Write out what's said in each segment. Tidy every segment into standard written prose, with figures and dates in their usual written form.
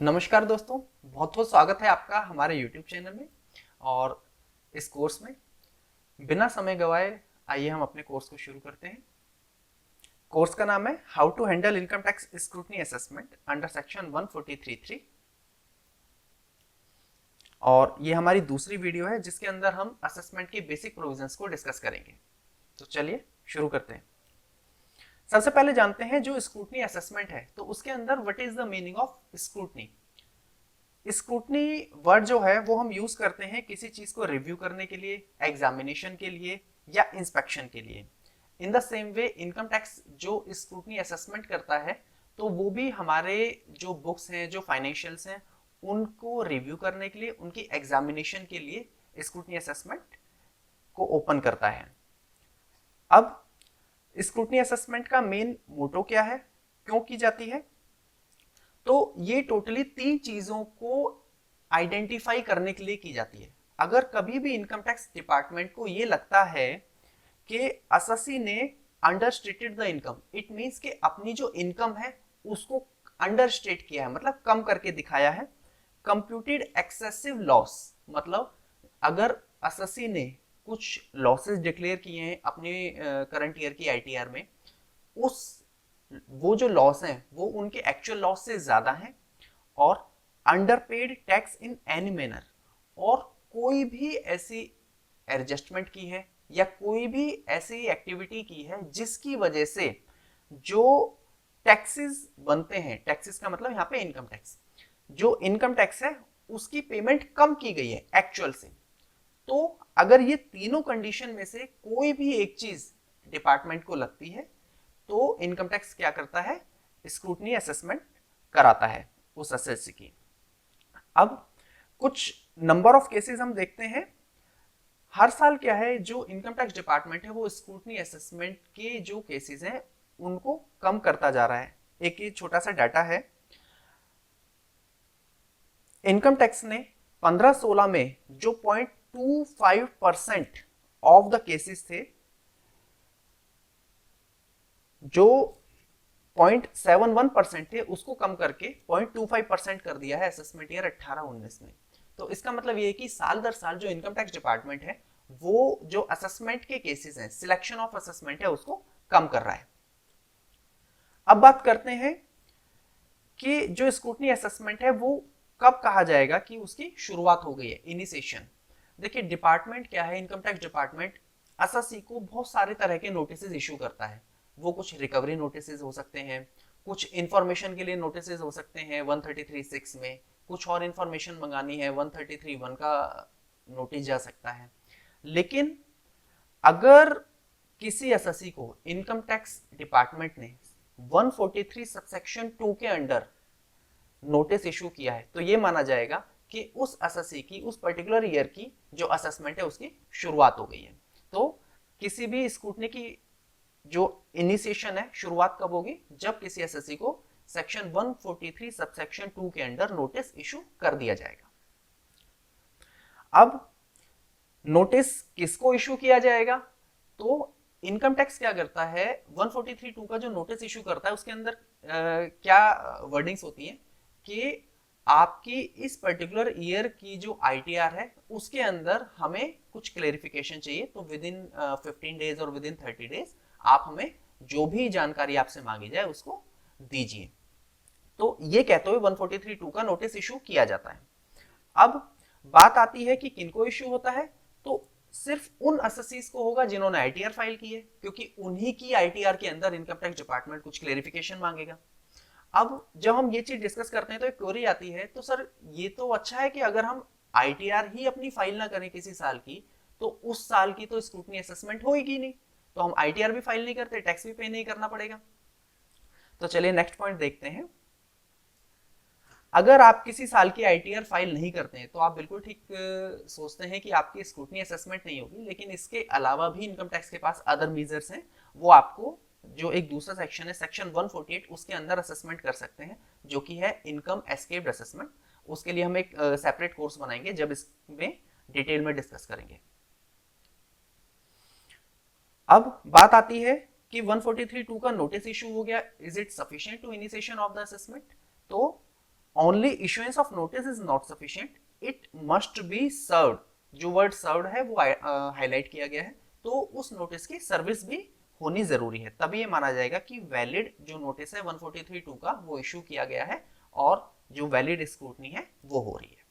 नमस्कार दोस्तों, बहुत बहुत स्वागत है आपका हमारे YouTube चैनल में। और इस कोर्स में बिना समय गवाए आइए हम अपने कोर्स को शुरू करते हैं। कोर्स का नाम है how to handle income tax scrutiny assessment under section 1433 और ये हमारी दूसरी वीडियो है जिसके अंदर हम असेसमेंट की बेसिक प्रोविजंस को डिस्कस करेंगे। तो चलिए शुरू करते हैं। सबसे पहले जानते हैं जो स्क्रूटनी असेसमेंट है तो उसके अंदर what is the meaning of scrutiny. Scrutiny word जो है वो हम यूज करते हैं किसी चीज को रिव्यू करने के लिए, एग्जामिनेशन के लिए या इंस्पेक्शन के लिए। In the same way income tax जो स्क्रूटनी असेसमेंट करता है तो वो भी हमारे जो बुक्स हैं, जो फाइनेंशियल्स हैं, उनको रिव्यू करने के लिए, उनकी एग्जामिनेशन के लिए स्क्रूटनी असेसमेंट को ओपन करता है। अब स्क्रूटनी असेसमेंट का मेन मोटो क्या है, क्यों की जाती है? तो ये टोटली 3 चीजों को आइडेंटिफाई करने के लिए की जाती है। अगर कभी भी इनकम टैक्स डिपार्टमेंट को ये लगता है कि असेसी ने understated the income, it means कि अपनी जो इनकम है उसको अंडरस्टेट किया है, मतलब कम करके दिखाया है। कंप्यूटेड एक्सेसिव लॉस, मतलब अगर असेसी ने कुछ लॉसेस डिक्लेयर किए हैं अपने करंट ईयर की आईटीआर में, उस वो जो लॉस हैं वो उनके एक्चुअल लॉस से ज्यादा हैं, और underpaid tax in any manner, और कोई भी ऐसी एडजस्टमेंट की है या कोई भी ऐसी एक्टिविटी की है जिसकी वजह से जो टैक्सेस बनते हैं, टैक्सेस का मतलब यहाँ पे इनकम टैक्स, जो इनकम टैक्स है उसकी पेमेंट कम की गई है एक्चुअल से। तो अगर ये तीनों कंडीशन में से कोई भी एक चीज डिपार्टमेंट को लगती है तो इनकम टैक्स क्या करता है, स्क्रूटनी असेसमेंट कराता है उस असेसी की। अब कुछ नंबर ऑफ केसेस हम देखते हैं। हर साल क्या है, जो इनकम टैक्स डिपार्टमेंट है वो स्क्रूटनी असेसमेंट के जो केसेस हैं उनको कम करता जा रहा है। एक ये छोटा सा डाटा है, इनकम टैक्स ने 15-16 में जो 0.25% ऑफ द केसेस थे, जो 0.71% थे, उसको कम करके 0.25% कर दिया है असेसमेंट ईयर 18-19 में। तो इसका मतलब ये है कि साल दर साल जो इनकम टैक्स डिपार्टमेंट है वो जो असेसमेंट के केसेस हैं, सिलेक्शन ऑफ असेसमेंट है, उसको कम कर रहा है। अब बात करते हैं कि जो स्क्रूटनी असेसमेंट है वो कब कहा जाएगा कि उसकी शुरुआत हो गई है, इनिशिएशन। देखिए डिपार्टमेंट क्या है, इनकम टैक्स डिपार्टमेंट असेसी को बहुत सारे तरह के नोटिस इशू करता है। वो कुछ रिकवरी नोटिस हो सकते हैं, कुछ इंफॉर्मेशन के लिए नोटिस हो सकते हैं 133(6) में, कुछ और इंफॉर्मेशन मंगानी है 133(1) का नोटिस जा सकता है। लेकिन अगर किसी एसएससी को इनकम टैक्स डिपार्टमेंट ने 143 सबसेक्शन 2 के अंडर नोटिस इशू किया है तो यह माना जाएगा कि उस एसएससी की उस पर्टिकुलर ईयर की जो असेसमेंट है उसकी शुरुआत हो गई है। तो किसी भी स्क्रूटनी की जो इनिशिएशन है, शुरुआत कब होगी, जब किसी एसएससी को सेक्शन 143 सबसेक्शन 2 के अंडर नोटिस इशू कर दिया जाएगा। अब नोटिस किसको इशू किया जाएगा? तो इनकम टैक्स क्या करता है, 143(2) का जो नोटिस इशू करता है उसके अंदर क्या वर्डिंग्स होती है कि आपकी इस पर्टिकुलर ईयर की जो आईटीआर है उसके अंदर हमें कुछ क्लेरिफिकेशन चाहिए, तो विद इन 15 डेज और विद इन 30 डेज आप हमें जो भी जानकारी आपसे मांगी जाए उसको दीजिए। तो ये कहते हुए 143(2) का नोटिस इशू किया जाता है। अब बात आती है कि किनको इशू होता है, तो सिर्फ उन असेसीज को होगा जिन्होंने आईटीआर फाइल की है, क्योंकि उन्हीं की आईटीआर के अंदर इनकम टैक्स डिपार्टमेंट कुछ क्लेरिफिकेशन मांगेगा। अब जब हम ये चीज डिस्कस करते हैं तो एक क्वेरी आती है, तो सर ये तो अच्छा है कि अगर हम आईटीआर ही अपनी फाइल ना करें किसी साल की तो उस साल की तो स्क्रूटनी असेसमेंट होगी नहीं, तो हम आईटीआर भी फाइल नहीं करते, टैक्स भी पे नहीं करना पड़ेगा। तो चलिए नेक्स्ट पॉइंट देखते हैं। अगर आप किसी साल की आईटीआर फाइल नहीं करते हैं तो आप बिल्कुल ठीक सोचते हैं कि आपकी स्क्रूटनी असेसमेंट नहीं होगी, लेकिन इसके अलावा भी इनकम टैक्स के पास अदर मेजर्स हैं। वो आपको जो एक दूसरा सेक्शन है, सेक्शन 148, उसके अंदर असेसमेंट कर सकते हैं, जो कि है इनकम एस्केप्ड असेसमेंट। उसके लिए हम एक सेपरेट कोर्स बनाएंगे जब इसमें डिटेल में डिस्कस करेंगे। अब बात आती है कि 143(2) का नोटिस इशू हो गया, is it sufficient to initiation of the assessment? तो only issuance of notice is not sufficient, it must be served. जो वर्ड सर्व्ड है वो हाईलाइट किया गया है, तो उस नोटिस की सर्विस भी होनी जरूरी है, तभी ये माना जाएगा कि वैलिड जो नोटिस है 143(2) का वो इशू किया गया है और जो वैलिड स्क्रूटनी है वो हो रही है।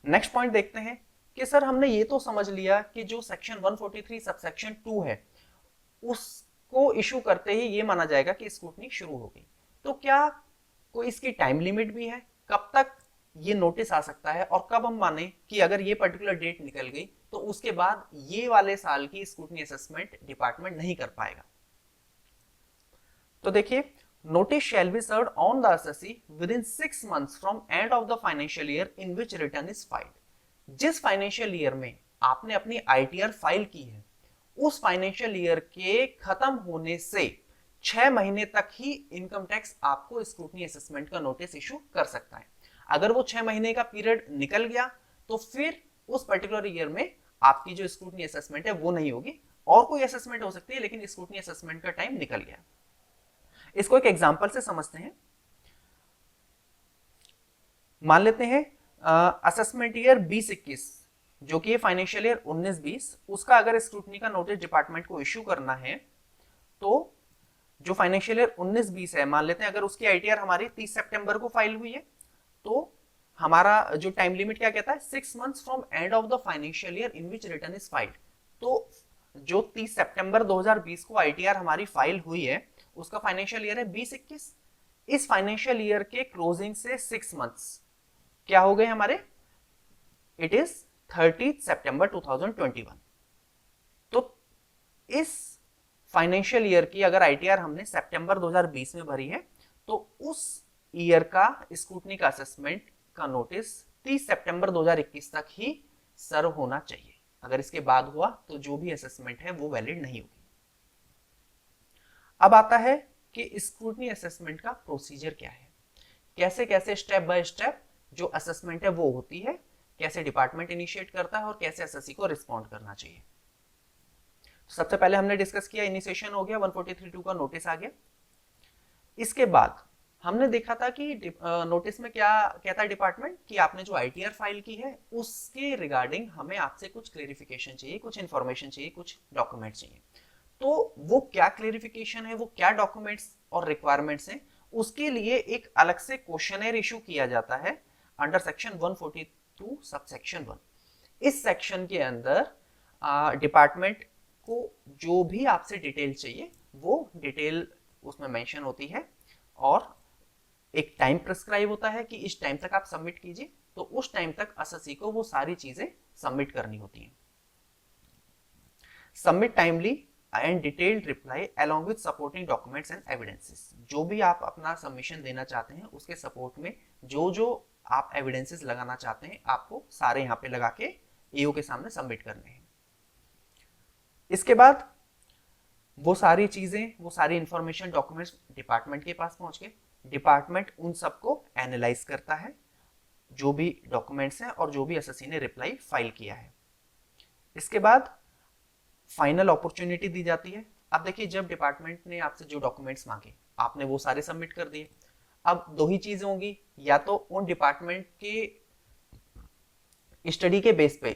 नेक्स्ट पॉइंट देखते हैं कि सर हमने ये तो समझ लिया कि जो सेक्शन 143 सबसेक्शन 2 है उसको इशू करते ही ये माना जाएगा कि स्क्रूटनी शुरू हो गई, तो क्या कोई इसकी टाइम लिमिट भी है, कब तक ये नोटिस आ सकता है और कब हम माने कि अगर ये पर्टिकुलर डेट निकल गई तो उसके बाद ये वाले साल की स्क्रूटनी असेसमेंट डिपार्टमेंट नहीं कर पाएगा। तो देखिए, notice shall be served on the assessee with in 6 months from end of the financial year in which return is filed. जिस फाइनेंशियल ईयर में आपने अपनी आईटीआर फाइल की है उस फाइनेंशियल ईयर के खत्म होने से 6 महीने तक ही इनकम टैक्स आपको स्क्रूटनी असेसमेंट का नोटिस इशू कर सकता है। अगर वो 6 महीने का पीरियड निकल गया तो फिर उस पर्टिकुलर ईयर में आपकी जो स्क्रूटनी असेसमेंट है वो नहीं होगी, और कोई असेसमेंट हो सकती है लेकिन स्क्रूटनी असेसमेंट का टाइम निकल गया। इसको एक एग्जांपल से समझते हैं। मान लेते हैं असेसमेंट ईयर 2021 जो कि फाइनेंशियल ईयर 19-20, उसका अगर स्क्रूटनी का नोटिस डिपार्टमेंट को इश्यू करना है तो जो फाइनेंशियल ईयर 19-20 है, मान लेते हैं अगर उसकी आईटीआर हमारी 30 सितंबर को फाइल हुई है, तो हमारा जो टाइम लिमिट क्या कहता है, 6 months from end of the financial year in which return is filed. तो जो 30 सितंबर 2020 को आईटीआर हमारी फाइल हुई है उसका फाइनेंशियल ईयर है 2021। इस फाइनेंशियल ईयर के क्लोजिंग से 6 months क्या हो गए हमारे, इट इज 30 सितंबर 2021। तो इस फाइनेंशियल ईयर की अगर आईटीआर हमने सितंबर 2020 में भरी है तो उस ईयर का स्क्रूटनी का असेसमेंट का नोटिस 30 सितंबर 2021 तक ही सर्व होना चाहिए। अगर इसके बाद हुआ तो जो भी असेसमेंट है वो वैलिड नहीं होगी। अब आता है कि स्क्रूटनी असेसमेंट का प्रोसीजर क्या है, कैसे कैसे स्टेप बाय स्टेप जो असेसमेंट है वो होती है, कैसे डिपार्टमेंट इनिशिएट करता है और कैसे एसएससी को रिस्पॉन्ड करना चाहिए। सबसे पहले हमने डिस्कस किया, इनिशिएशन हो गया, 143(2) का नोटिस आ गया। इसके बाद हमने देखा था कि नोटिस में क्या कहता है डिपार्टमेंट कि आपने जो आईटीआर फाइल की है उसके रिगार्डिंग हमें आपसे कुछ क्लेरिफिकेशन चाहिए, कुछ इंफॉर्मेशन चाहिए, कुछ डॉक्यूमेंट चाहिए। तो वो क्या क्लेरिफिकेशन है, वो क्या डॉक्यूमेंट्स और रिक्वायरमेंट्स हैं, उसके लिए एक अलग से क्वेश्चनर इशू किया जाता है अंडर सेक्शन 142 सबसेक्शन 1। इस सेक्शन के अंदर डिपार्टमेंट को जो भी आपसे डिटेल चाहिए वो डिटेल उसमें मेंशन होती है और एक टाइम प्रिस्क्राइब होता है कि इस टाइम तक आप सबमिट कीजिए, तो उस टाइम तक एसएससी को वो सारी चीजें सबमिट करनी होती हैं। Submit timely and detailed reply along with supporting documents and evidences. जो भी आप अपना सबमिशन देना चाहते हैं उसके सपोर्ट में जो जो आप एविडेंसेस लगाना चाहते हैं आपको सारे यहाँ पे लगा के ईओ के सामने सबमिट करने हैं। इसके बाद वो सारी चीजें, वो सारी इंफॉर्मेशन, डॉक्यूमेंट्स डिपार्टमेंट के पास पहुंच गए। डिपार्टमेंट उन सबको एनालाइज करता है, जो भी डॉक्यूमेंट्स हैं और जो भी एसएससी ने रिप्लाई फाइल किया है। इसके बाद फाइनल अपॉर्चुनिटी दी जाती है। अब देखिए, जब डिपार्टमेंट ने आपसे जो डॉक्यूमेंट्स मांगे आपने वो सारे सबमिट कर दिए। अब दो ही चीजें होंगी, या तो उन डिपार्टमेंट के स्टडी के बेस पे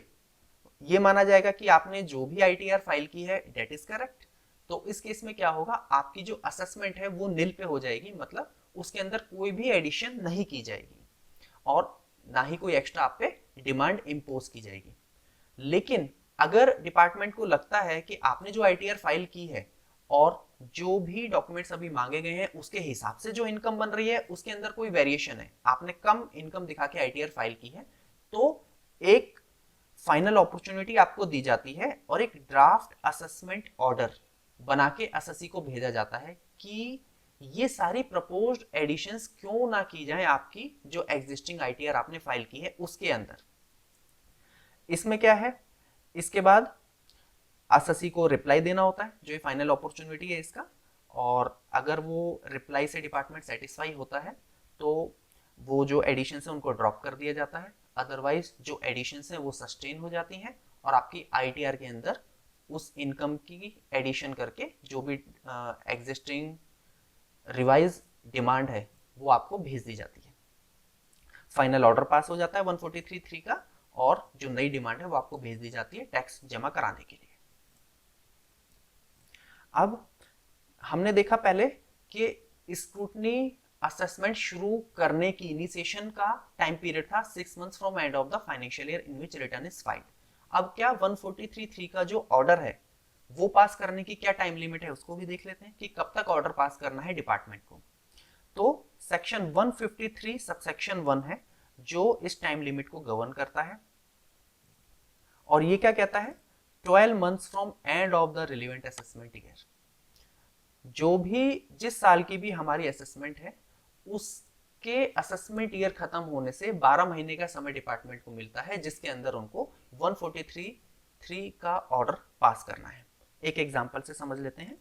ये माना जाएगा कि आपने जो भी आईटीआर फाइल की है डेट इज करेक्ट, तो इस केस में क्या होगा, आपकी जो असेसमेंट है वो नील पे हो जाएगी, मतलब उसके अंदर कोई भी एडिशन नहीं की जाएगी और ना ही कोई एक्स्ट्रा आप पे डिमांड इंपोज की जाएगी। लेकिन अगर डिपार्टमेंट को लगता है कि आपने जो आईटीआर फाइल की है और जो भी डॉक्यूमेंट्स अभी मांगे गए हैं उसके हिसाब से जो इनकम बन रही है उसके अंदर कोई वेरिएशन है, आपने कम इनकम दिखा के आईटीआर फाइल की है, तो एक फाइनल अपॉर्चुनिटी आपको दी जाती है और एक ड्राफ्ट असेसमेंट ऑर्डर बना के एसएससी को भेजा जाता है कि ये सारी प्रपोज्ड एडिशंस क्यों ना की जाए आपकी जो एग्जिस्टिंग आईटीआर आपने फाइल की है उसके अंदर। इसमें क्या है, इसके बाद एसएससी को रिप्लाई देना होता है, जो ये फाइनल अपॉर्चुनिटी है इसका, और अगर वो रिप्लाई से डिपार्टमेंट सेटिस्फाई होता है तो वो जो एडिशंस है उनको ड्रॉप कर दिया जाता है। अदरवाइज जो एडिशंस है वो सस्टेन हो जाती हैं और आपकी आईटीआर के अंदर उस इनकम की एडिशन करके जो भी एग्जिस्टिंग रिवाइज डिमांड है वो आपको भेज दी जाती है। फाइनल ऑर्डर पास हो जाता है 143(3) का, और जो नई डिमांड है वो आपको भेज दी जाती है टैक्स जमा कराने के लिए। अब हमने देखा पहले कि स्क्रूटनी असेसमेंट शुरू करने की इनिशिएशन का टाइम पीरियड था 6 months from end of the financial year in which return is filed. अब क्या 143(3) का जो ऑर्डर है वो पास करने की क्या टाइम लिमिट है उसको भी देख लेते हैं कि कब तक ऑर्डर पास करना है डिपार्टमेंट को। तो सेक्शन 153 सबसेक्शन 1 है जो इस टाइम लिमिट को गवर्न करता है, और ये क्या कहता है, 12 months from end of the relevant assessment year. जो भी जिस साल की भी हमारी असेसमेंट है उसके असेसमेंट ईयर खत्म होने से 12 महीने का समय डिपार्टमेंट को मिलता है जिसके अंदर उनको 143(3) का ऑर्डर पास करना है। एक एग्जांपल से समझ लेते हैं।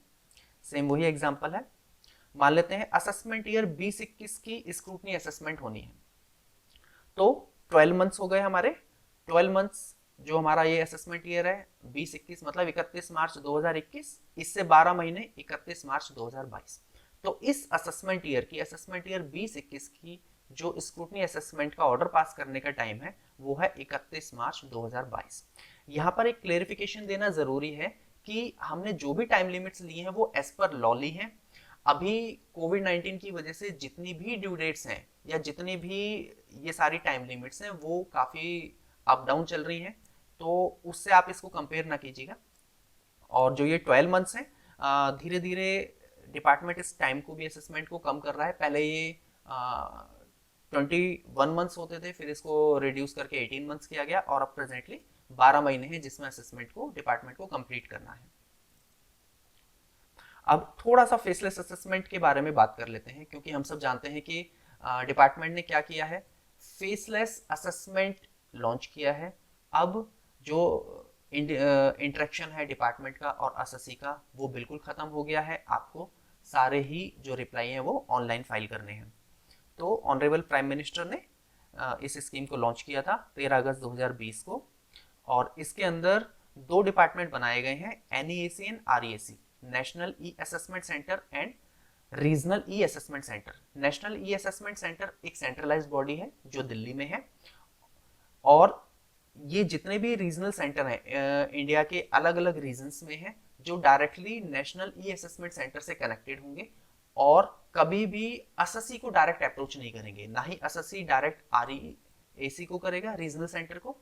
सेम वही एग्जांपल है, मान लेते हैं असेसमेंट ईयर 2021 की स्क्रूटनी असेसमेंट होनी है, तो 12 मंथ्स हो गए हमारे। 12 मंथ्स जो हमारा ये असेसमेंट ईयर है 2021 मतलब 31 मार्च 2021, इससे 12 महीने 31 मार्च 2022। तो इस असेसमेंट ईयर 2021 की जो स्क्रूटनी असेसमेंट का ऑर्डर पास करने का टाइम है वो है 31 मार्च 2022। यहाँ पर एक क्लेरिफिकेशन देना जरूरी है कि हमने जो भी टाइम लिमिट्स लिए हैं वो एज पर लॉ ली हैं। अभी कोविड-19 की वजह से जितनी भी ड्यू डेट्स हैं या जितनी भी ये सारी टाइम लिमिट्स हैं वो काफ़ी अप डाउन चल रही हैं, तो उससे आप इसको कंपेयर ना कीजिएगा। और जो ये 12 मंथ्स हैं, धीरे धीरे डिपार्टमेंट इस टाइम को भी असेसमेंट को कम कर रहा है। पहले ये 21 मंथ्स होते थे, फिर इसको रिड्यूस करके 18 मंथ्स किया गया, और अब प्रेजेंटली 12 महीने हैं जिसमें असेसमेंट को डिपार्टमेंट को कंप्लीट करना है। अब थोड़ा सा फेसलेस असेसमेंट के बारे में बात कर लेते हैं, क्योंकि हम सब जानते हैं कि डिपार्टमेंट ने क्या किया है, फेसलेस असेसमेंट लॉन्च किया है। अब जो इंटरेक्शन है डिपार्टमेंट का और असेसी का वो बिल्कुल ख़त्म हो गया है। आपको सारे ही जो रिप्लाई हैं वो ऑनलाइन फाइल करने हैं। तो ऑनरेबल प्राइम मिनिस्टर ने इस स्कीम को लॉन्च किया था 13 अगस्त 2020 को, और इसके अंदर 2 डिपार्टमेंट बनाए गए हैं, NEAC and REAC, national e assessment centre and regional E assessment centre. National e assessment centre एक सेंट्रलाइज्ड बॉडी है जो दिल्ली में है, और ये जितने भी रीजनल सेंटर हैं इंडिया के अलग अलग रीजन्स में हैं जो directly national e assessment centre से कनेक्टेड होंगे, और कभी भी असेसी को डायरेक्ट अप्रोच नहीं करेंगे, ना ही असेसी डायरेक्ट REAC को करेगा, रीजनल सेंटर को।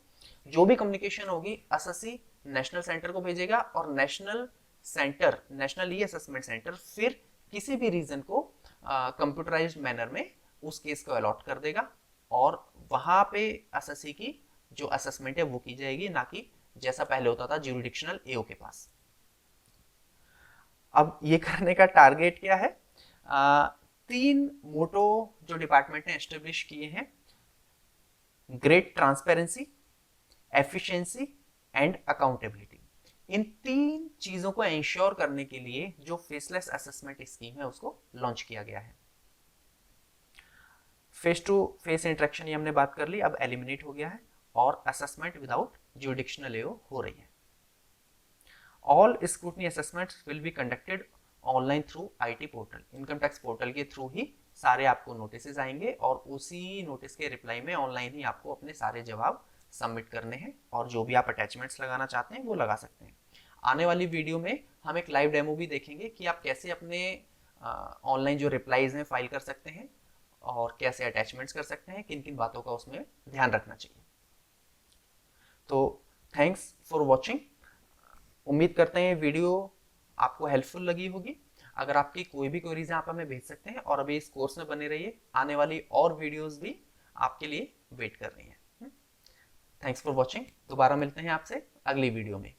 जो भी कम्युनिकेशन होगी असेसी नेशनल सेंटर को भेजेगा, और national centre, national e assessment centre फिर किसी भी रीजन को कंप्यूटराइज्ड मैनर में उस केस को अलॉट कर देगा, और वहां पे असेसी की जो असेसमेंट है वो की जाएगी, ना कि जैसा पहले होता था ज्यूरिडिक्शनल AO के पास। अब ये करने का टारगेट क्या है, 3 मोटो जो डिपार्टमेंट ने एस्टेब्लिश किए हैं, great transparency, efficiency and accountability. इन 3 चीजों को इंश्योर करने के लिए जो फेसलेस असेसमेंट स्कीम है उसको लॉन्च किया गया है। फेस टू फेस इंटरेक्शन ये हमने बात कर ली, अब एलिमिनेट हो गया है, और असेसमेंट विदाउट ज्यूरिडिक्शनल AO हो रही है। All scrutiny assessments will be conducted online through IT portal. Income tax portal के थ्रू ही सारे आपको नोटिस आएंगे, और उसी नोटिस के रिप्लाई में ऑनलाइन ही आपको अपने सारे जवाब सबमिट करने हैं, और जो भी आप अटैचमेंट्स लगाना चाहते हैं वो लगा सकते हैं। आने वाली वीडियो में हम एक लाइव डेमो भी देखेंगे कि आप कैसे अपने ऑनलाइन जो रिप्लाईज हैं फाइल कर सकते हैं, और कैसे अटैचमेंट्स कर सकते हैं, किन किन बातों का उसमें ध्यान रखना चाहिए। तो थैंक्स फॉर वॉचिंग। उम्मीद करते हैं वीडियो आपको हेल्पफुल लगी होगी। अगर आपकी कोई भी क्वेरीज हैं आप हमें भेज सकते हैं, और अभी इस कोर्स में बने रहिए, आने वाली और वीडियोस भी आपके लिए वेट कर रही हैं। Thanks for watching. दोबारा मिलते हैं आपसे अगली वीडियो में।